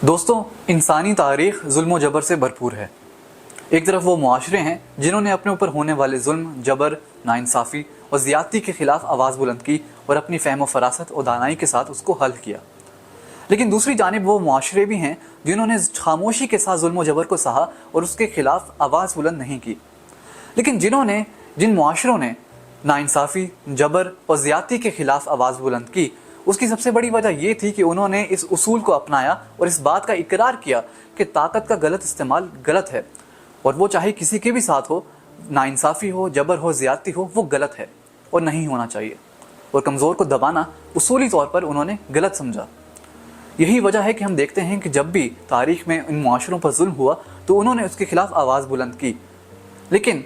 दोस्तों, इंसानी तारीख जुल्म जबर से भरपूर है। एक तरफ वो मुआशरे हैं जिन्होंने अपने ऊपर होने वाले जुल्म, जबर, नाइंसाफ़ी और ज़्यादती के ख़िलाफ़ आवाज़ बुलंद की और अपनी फ़हम फ़रासत और दानाई के साथ उसको हल किया। लेकिन दूसरी जानिब वो मुआशरे भी हैं जिन्होंने खामोशी के साथ जुल्म जबर को सहा और उसके ख़िलाफ़ आवाज़ बुलंद नहीं की। लेकिन जिन मुआशरों ने नाइंसाफ़ी, जबर और ज़्यादती के ख़िलाफ़ आवाज़ बुलंद की, उसकी सबसे बड़ी वजह ये थी कि उन्होंने इस उसूल को अपनाया और इस बात का इकरार किया कि ताकत का गलत इस्तेमाल गलत है, और वो चाहे किसी के भी साथ हो, नाइंसाफ़ी हो, जबर हो, ज़्यादती हो, वो गलत है और नहीं होना चाहिए। और कमज़ोर को दबाना उसूली तौर पर उन्होंने गलत समझा। यही वजह है कि हम देखते हैं कि जब भी तारीख़ में इन मुआशरों पर जुल्म हुआ तो उन्होंने उसके ख़िलाफ़ आवाज़ बुलंद की। लेकिन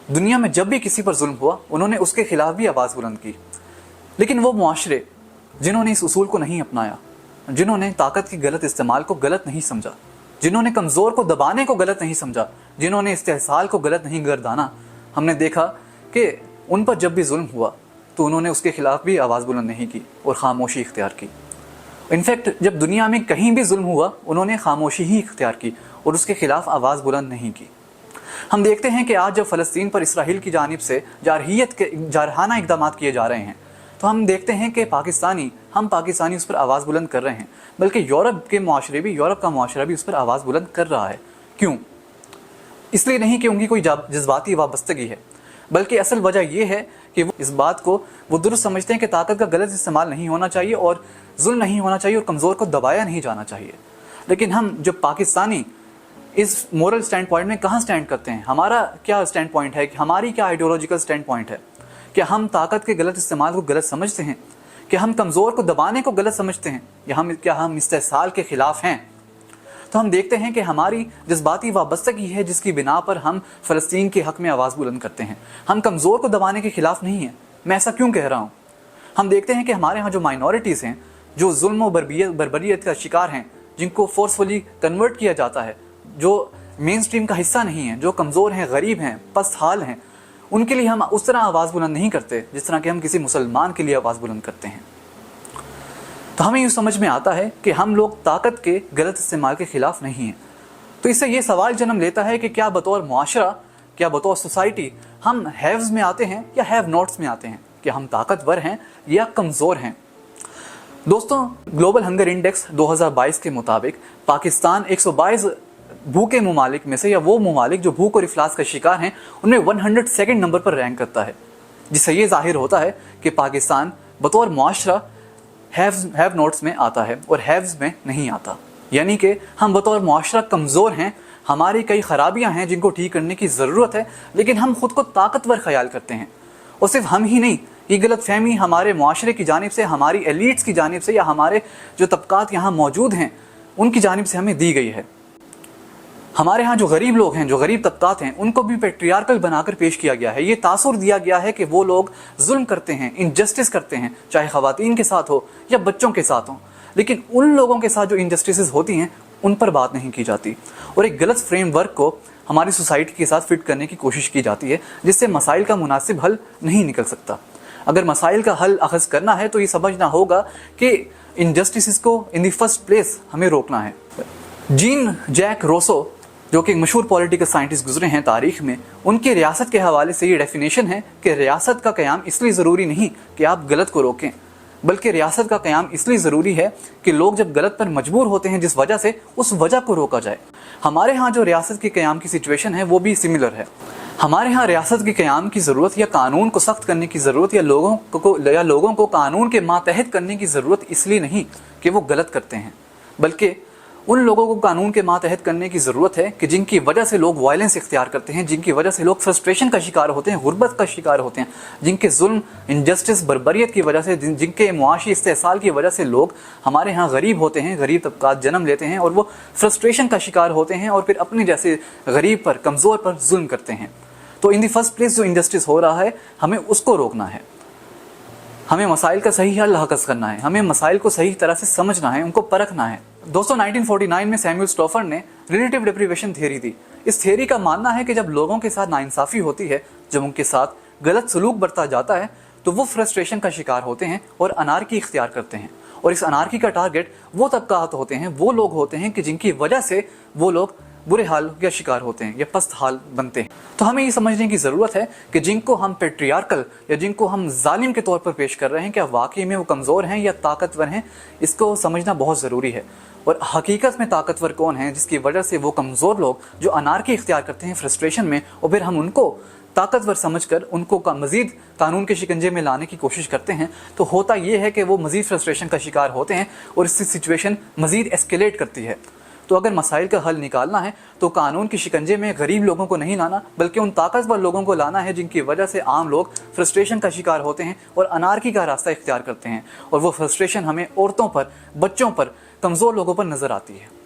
दुनिया में जब भी किसी पर जुल्म हुआ उन्होंने उसके ख़िलाफ़ भी आवाज़ बुलंद की। लेकिन वो मुआशरे जिन्होंने इस उसूल को नहीं अपनाया, जिन्होंने ताकत के गलत इस्तेमाल को गलत नहीं समझा, जिन्होंने कमज़ोर को दबाने को गलत नहीं समझा, जिन्होंने इस्तेहसाल को गलत नहीं गर्दाना, हमने देखा कि उन पर जब भी जुल्म हुआ तो उन्होंने उसके ख़िलाफ़ भी आवाज़ बुलंद नहीं की और ख़ामोशी इख्तियार की। इनफैक्ट जब दुनिया में कहीं भी जुल्म हुआ उन्होंने खामोशी ही इख्तियार की और उसके ख़िलाफ़ आवाज़ बुलंद नहीं की। हम देखते हैं कि आज जब फ़लस्तीन पर इसराइल की जानिब से जारहाना इक़दामात किए जा रहे हैं तो हम देखते हैं कि हम पाकिस्तानी उस पर आवाज़ बुलंद कर रहे हैं, बल्कि यूरोप का मुआशरा भी उस पर आवाज़ बुलंद कर रहा है। क्यों? इसलिए नहीं कि उनकी कोई जज्बाती वाबस्तगी है, बल्कि असल वजह यह है कि वो इस बात को दुरुस्त समझते हैं कि ताकत का गलत इस्तेमाल नहीं होना चाहिए और जुल्म नहीं होना चाहिए और कमज़ोर को दबाया नहीं जाना चाहिए। लेकिन हम जो पाकिस्तानी इस मोरल स्टैंड पॉइंट में कहाँ स्टैंड करते हैं? हमारा क्या स्टैंड पॉइंट है? हमारी क्या आइडियोलॉजिकल स्टैंड पॉइंट है? क्या हम ताकत के गलत इस्तेमाल को गलत समझते हैं? क्या हम कमज़ोर को दबाने को गलत समझते हैं? या क्या हम इस्तेहसाल के ख़िलाफ़ हैं? तो हम देखते हैं कि हमारी जज्बाती वाबस्तगी है जिसकी बिना पर हम फ़लस्तीन के हक़ में आवाज़ बुलंद करते हैं। हम कमज़ोर को दबाने के ख़िलाफ़ नहीं हैं। मैं ऐसा क्यों कह रहा हूँ? हम देखते हैं कि हमारे यहाँ जो माइनॉरिटीज़ हैं, जो जुल्म और बर्बरियत का शिकार हैं, जिनको फोर्सफुली कन्वर्ट किया जाता है, जो मेन स्ट्रीम का हिस्सा नहीं है, जो कमज़ोर हैं, गरीब हैं, पस्त हाल हैं, उनके लिए हम उस तरह आवाज़ बुलंद नहीं करते जिस तरह कि हम किसी मुसलमान के लिए आवाज़ बुलंद करते हैं। तो हमें यूँ समझ में आता है कि हम लोग ताकत के गलत इस्तेमाल के ख़िलाफ़ नहीं हैं। तो इससे ये सवाल जन्म लेता है कि क्या बतौर मुआशरा, क्या बतौर सोसाइटी हम हैव्स में आते हैं या हैव नॉट्स में आते हैं? क्या हम ताकतवर हैं या कमज़ोर हैं? दोस्तों, ग्लोबल हंगर इंडेक्स 2022 के मुताबिक पाकिस्तान 122 भूखे ममालिक में से, या वो ममालिक जो भूख और इफलास का शिकार हैं, उनमें 102nd नंबर पर रैंक करता है, जिससे ये जाहिर होता है कि पाकिस्तान बतौर मुआशरा हैव नॉट्स में आता है और हैव्स में नहीं आता। यानी कि हम बतौर मुआशरा कमज़ोर हैं, हमारी कई ख़राबियाँ हैं जिनको ठीक करने की ज़रूरत है, लेकिन हम ख़ुद को ताकतवर ख्याल करते हैं। और सिर्फ हम ही नहीं, ये गलत फहमी हमारे मुआशरे की जानिब से, हमारी एलीट्स की जानिब से, या हमारे जो तबकात यहाँ मौजूद हैं उनकी जानिब से हमें दी गई है। हमारे यहाँ जो गरीब लोग हैं, जो गरीब तबकात हैं, उनको भी पैट्रियार्कल बनाकर पेश किया गया है। ये तासुर दिया गया है कि वो लोग जुल्म करते हैं, इनजस्टिस करते हैं, चाहे ख़वातीन के साथ हो या बच्चों के साथ हो। लेकिन उन लोगों के साथ जो इनजस्टिस होती हैं उन पर बात नहीं की जाती, और एक गलत फ्रेमवर्क को हमारी सोसाइटी के साथ फिट करने की कोशिश की जाती है, जिससे मसाइल का मुनासिब हल नहीं निकल सकता। अगर मसाइल का हल अखज़ करना है तो ये समझना होगा कि इनजस्टिस को इन द फर्स्ट प्लेस हमें रोकना है। जीन जैक रोसो, जो कि एक मशहूर पॉलिटिकल साइंटिस्ट गुजरे हैं तारीख़ में, उनकी रियासत के हवाले से ये डेफिनेशन है कि रियासत का क़याम इसलिए ज़रूरी नहीं कि आप गलत को रोकें, बल्कि रियासत का क़याम इसलिए ज़रूरी है कि लोग जब गलत पर मजबूर होते हैं जिस वजह से, उस वजह को रोका जाए। हमारे यहाँ जो रियासत के क़याम की सिचुएशन है वो भी सिमिलर है। हमारे यहाँ रियासत के क़याम की ज़रूरत या कानून को सख्त करने की ज़रूरत या लोगों को कानून के मातहत करने की ज़रूरत इसलिए नहीं कि वो गलत करते हैं, बल्कि उन लोगों को कानून के मातहत करने की ज़रूरत है कि जिनकी वजह से लोग वायलेंस इख्तियार करते हैं, जिनकी वजह से लोग फ्रस्ट्रेशन का शिकार होते हैं, गुर्बत का शिकार होते हैं, जिनके जुल्म, इनजस्टिस, बर्बरियत की वजह से, जिनके मुआशी इस्तेहसाल की वजह से लोग हमारे यहाँ गरीब होते हैं, गरीब तबकात जन्म लेते हैं और वो फ्रस्ट्रेशन का शिकार होते हैं और फिर अपने जैसे गरीब पर, कमज़ोर पर जुल्म करते हैं। तो इन दी फर्स्ट प्लेस जो इंजस्टिस हो रहा है, हमें उसको रोकना है। हमें मसाइल का सही हल हासिल करना है, हमें मसाइल को सही तरह से समझना है, उनको परखना है। दोस्तों, 1949 में सैमुअल स्टोफर ने रिलेटिव डेप्रिवेशन थ्योरी दी। इस थ्योरी का मानना है कि जब लोगों के साथ नाइंसाफ़ी होती है, जब उनके साथ गलत सलूक बरता जाता है, तो वो फ्रस्ट्रेशन का शिकार होते हैं और अनारकी इख्तियार करते हैं اور इस अनार्की का टारगेट वो तबकात होते हैं, वो लोग होते हैं कि जिनकी वजह से वो लोग बुरे हाल का शिकार होते हैं या पस्त हाल बनते हैं। तो हमें ये समझने की ज़रूरत है कि जिनको हम पेट्रियार्कल या जिनको हम जालिम के तौर पर पेश कर रहे हैं, क्या वाकई में वो कमज़ोर हैं या ताकतवर हैं, इसको समझना बहुत ज़रूरी है। और हकीकत में ताकतवर कौन है जिसकी वजह से वो कमज़ोर लोग जो अनार्की इख्तियार करते हैं फ्रस्ट्रेशन में, और फिर हम उनको ताकतवर समझकर उनको मज़ीद कानून के शिकंजे में लाने की कोशिश करते हैं, तो होता ये है कि वो मज़ीद फ्रस्ट्रेशन का शिकार होते हैं और इससे सिचुएशन मज़ीद एस्केलेट करती है। तो अगर मसाइल का हल निकालना है तो कानून के शिकंजे में गरीब लोगों को नहीं लाना, बल्कि उन ताकतवर लोगों को लाना है जिनकी वजह से आम लोग फ्रस्ट्रेशन का शिकार होते हैं और अनार्की का रास्ता इख्तियार करते हैं। और वो फ्रस्ट्रेशन हमें औरतों पर, बच्चों पर, कमज़ोर लोगों पर नज़र आती है।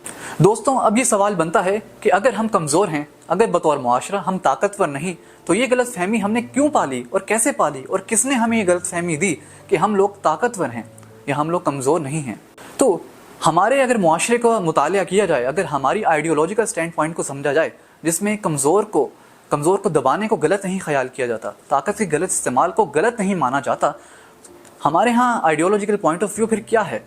दोस्तों, अब ये सवाल बनता है कि अगर हम कमज़ोर हैं, अगर बतौर मुआशरा हम ताकतवर नहीं, तो ये गलत फहमी हमने क्यों पाली और कैसे पाली, और किसने हमें ये गलत फहमी दी कि हम लोग ताकतवर हैं या हम लोग कमज़ोर नहीं हैं। तो हमारे अगर मुआशरे का मुतालिया किया जाए, अगर हमारी आइडियोलॉजिकल स्टैंड पॉइंट को समझा जाए, जिसमें कमज़ोर को दबाने को गलत नहीं ख्याल किया जाता, ताकत के गलत इस्तेमाल को गलत नहीं माना जाता, हमारे यहाँ आइडियोलॉजिकल पॉइंट ऑफ व्यू फिर क्या है?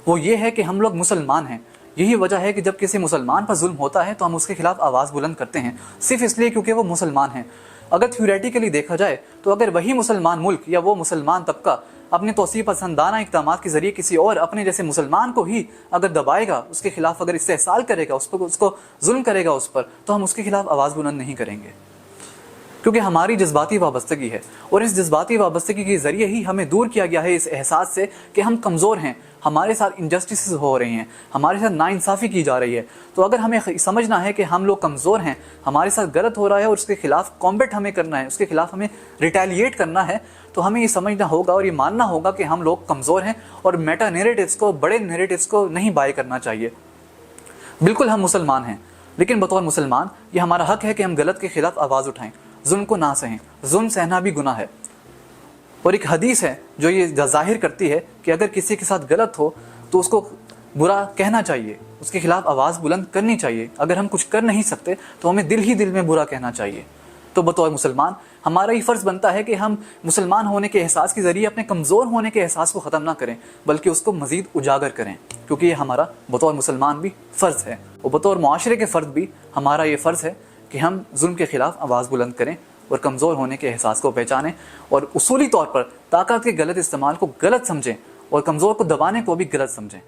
वो ये है कि हम लोग मुसलमान हैं। यही वजह है कि जब किसी मुसलमान पर जुल्म होता है तो हम उसके खिलाफ आवाज़ बुलंद करते हैं, सिर्फ इसलिए क्योंकि वो मुसलमान हैं। अगर थ्योरेटिकली देखा जाए तो अगर वही मुसलमान मुल्क या वो मुसलमान तबका अपने तोसी पसंदाना इक़दाम के ज़रिए किसी और अपने जैसे मुसलमान को ही अगर दबाएगा, उसके खिलाफ अगर इस्तेहसाल करेगा, उसको जुल्म करेगा उस पर, तो हम उसके खिलाफ आवाज़ बुलंद नहीं करेंगे, क्योंकि हमारी जज्बाती वाबस्तगी है। और इस जज्बाती वाबस्तगी के ज़रिए ही हमें दूर किया गया है इस एहसास से कि हम कमज़ोर हैं, हमारे साथ इनजस्टिस हो रही हैं, हमारे साथ नाइंसाफ़ी की जा रही है। तो अगर हमें समझना है कि हम लोग कमज़ोर हैं, हमारे साथ गलत हो रहा है और उसके खिलाफ कॉम्बैट हमें करना है, उसके खिलाफ हमें रिटेलिएट करना है, तो हमें ये समझना होगा और ये मानना होगा कि हम लोग कमज़ोर हैं और मेटा नैरेटिव्स को, बड़े नैरेटिव्स को नहीं बाय करना चाहिए। बिल्कुल हम मुसलमान हैं, लेकिन बतौर मुसलमान ये हमारा हक है कि हम गलत के खिलाफ आवाज़ उठाएं, जुल्म को ना सहें। जुल्म सहना भी गुनाह है। और एक हदीस है जो ये जाहिर करती है कि अगर किसी के साथ गलत हो तो उसको बुरा कहना चाहिए, उसके खिलाफ आवाज़ बुलंद करनी चाहिए। अगर हम कुछ कर नहीं सकते तो हमें दिल ही दिल में बुरा कहना चाहिए। तो बतौर मुसलमान हमारा ये फ़र्ज़ बनता है कि हम मुसलमान होने के एहसास के ज़रिए अपने कमज़ोर होने के एहसास को ख़त्म ना करें, बल्कि उसको मज़ीद उजागर करें, क्योंकि ये हमारा बतौर मुसलमान भी फ़र्ज़ है। और बतौर मुआशरे के फ़र्द भी हमारा ये फ़र्ज़ है कि हम जुल्म के खिलाफ आवाज़ बुलंद करें और कमज़ोर होने के एहसास को पहचानें और उसूली तौर पर ताकत के गलत इस्तेमाल को गलत समझें और कमज़ोर को दबाने को भी गलत समझें।